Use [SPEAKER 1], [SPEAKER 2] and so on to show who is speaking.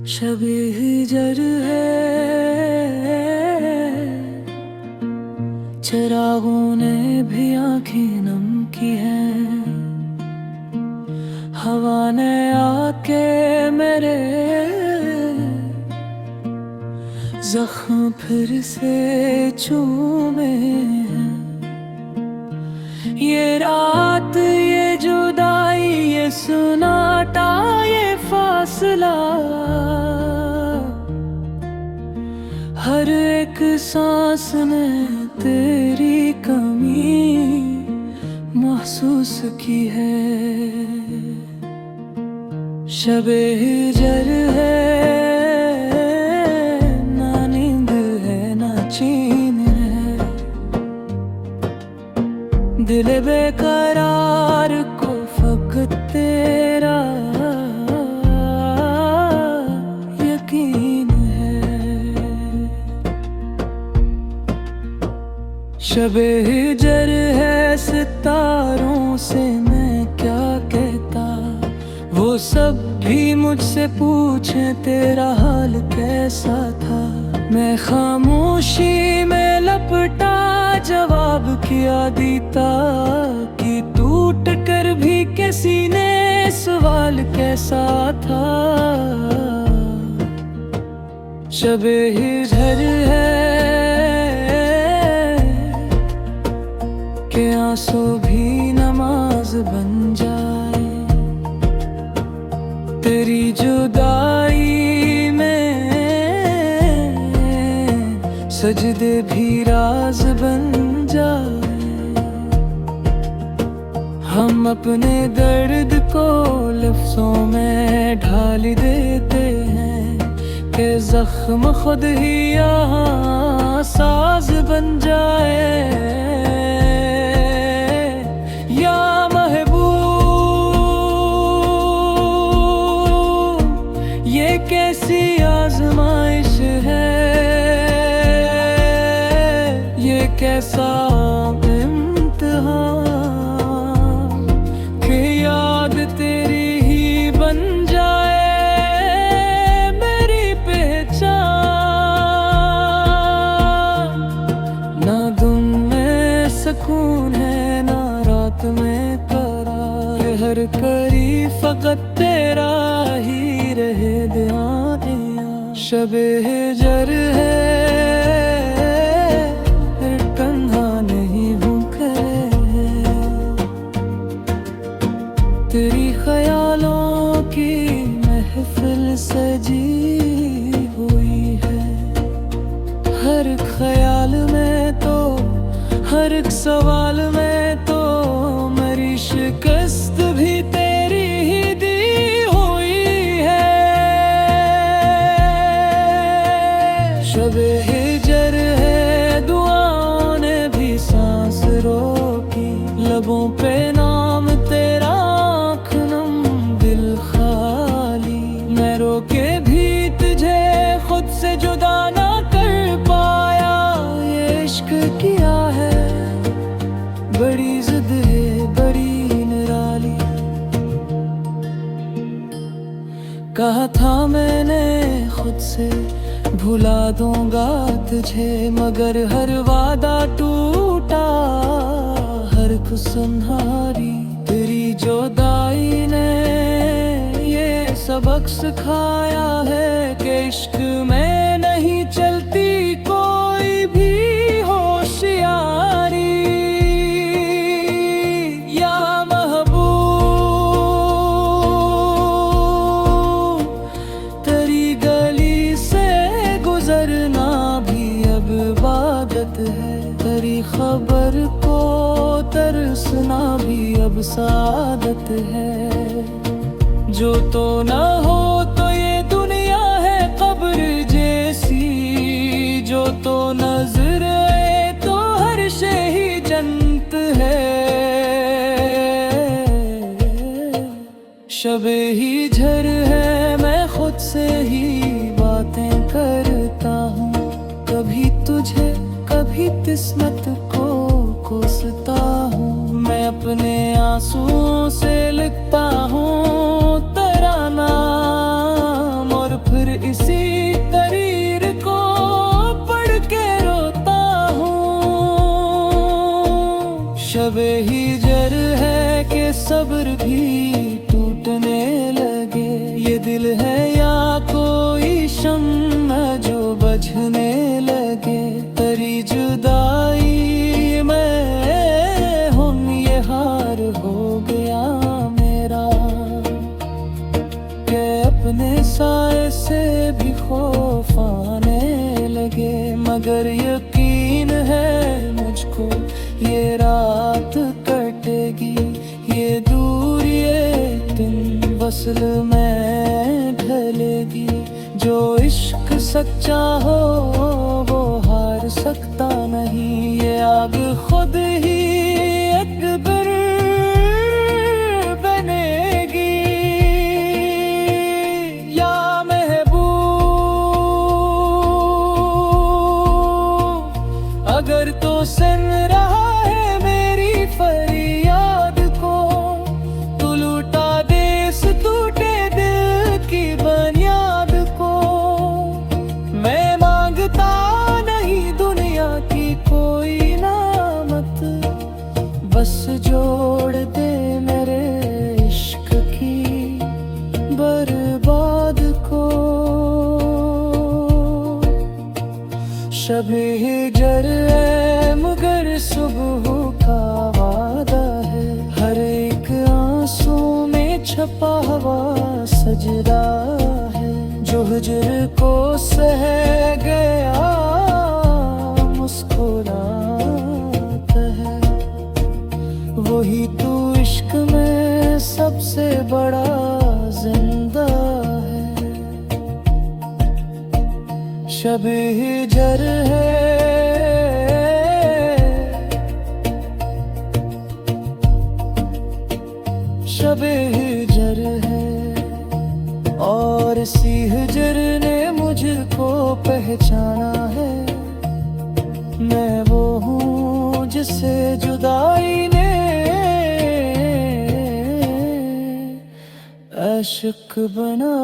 [SPEAKER 1] शबे हिजर है, चिरागों ने भी आंखें नम की हैं। हवा ने आके मेरे जख्म फिर से चूमे हैं। ये रात, ये जुदाई, ये सुनाटा, ये फासला, हर एक सांस में तेरी कमी महसूस की है। शबे हिजर है, ना नींद है ना चैन है। दिल बेकरार को फकत तेरा यकीन है। शबे हिजर है, सितारों से मैं क्या कहता। वो सब भी मुझसे पूछे तेरा हाल कैसा था। मैं खामोशी में लपटा, जवाब किया दीता कि टूट कर भी किसी ने सवाल कैसा था। शबे हिजर है कि आंसू भी नमाज बन जाए। तेरी जुदाई में सजदे भी राज बन जाए। हम अपने दर्द को लफ्जों में ढाल देते हैं कि जख्म खुद ही यहाँ साज बन जाए। ये कैसी आजमाइश है, ये कैसा इम्तिहान कि याद तेरी ही बन जाए मेरी पहचान। ना दिन में सुकून है ना रात में करार, हर करी फकत तेरा ही रहे ध्यान। शबे हिजर है, तन्हा नहीं भूखे। तेरी ख्यालों की महफिल सजी हुई है। हर ख्याल में तो, हर एक सवाल में तो मेरी शिकस्त भी तेरी ही दी हुई है। शबे हिजर है, दुआओं ने भी सांस रोकी। लबों पे नाम तेरा, आँख नम दिल खाली। मैं रोके भी तुझे खुद से जुदा ना कर पाया। ये इश्क किया है, बड़ी जिद है, बड़ी निराली। कहा था मैंने खुद से भुला दूंगा तुझे, मगर हर वादा टूटा, हर खुशहारी। तेरी जुदाई ने ये सबक सिखाया है कि इश्क में नहीं चलती कोई भी होशियारी। या महबूब, तेरी गली से गुजरना भी अब इबादत है। तेरी खबर को तरसना भी अब सादत है। जो तो ना हो तो ये दुनिया है कब्र जैसी। जो तो नजर आए तो हर शे ही जन्नत है। शबे हिजर है, मैं खुद से ही बातें करता हूँ। कभी तुझे, कभी किस्मत को कोसता हूँ। मैं अपने आंसुओं से लिखता हूँ तेरा नाम, और फिर गया मेरा कि अपने साए से भी खौफ आने लगे। मगर यकीन है मुझको ये रात कटेगी, ये दूर ये दिन वसल में ढलेगी। जो इश्क सच्चा हो वो हार सकता नहीं, ये आग खुद ही अकबर बनेगी। या महबूब अगर तो सुन रहा है मेरी फरियाद को, तू लूटा दे इस टूटे दिल की बुनियाद को। मैं मांगता नहीं दुनिया की कोई नामत, बस जोड़ दे मेरे इश्क की बर्बाद को। शब हिजर है मगर सुबह का वादा है, हर एक आंसू में छपा हुआ सजदा है। जो हिजर को सह गया मुस्कुराता है, वही तू इश्क में सबसे बड़ा जिंदा है। शब हिजर है, शब हिजर है, और इसी हिजर ने मुझको पहचाना है। मैं वो हूँ जिसे जुदाई ने आशिक बना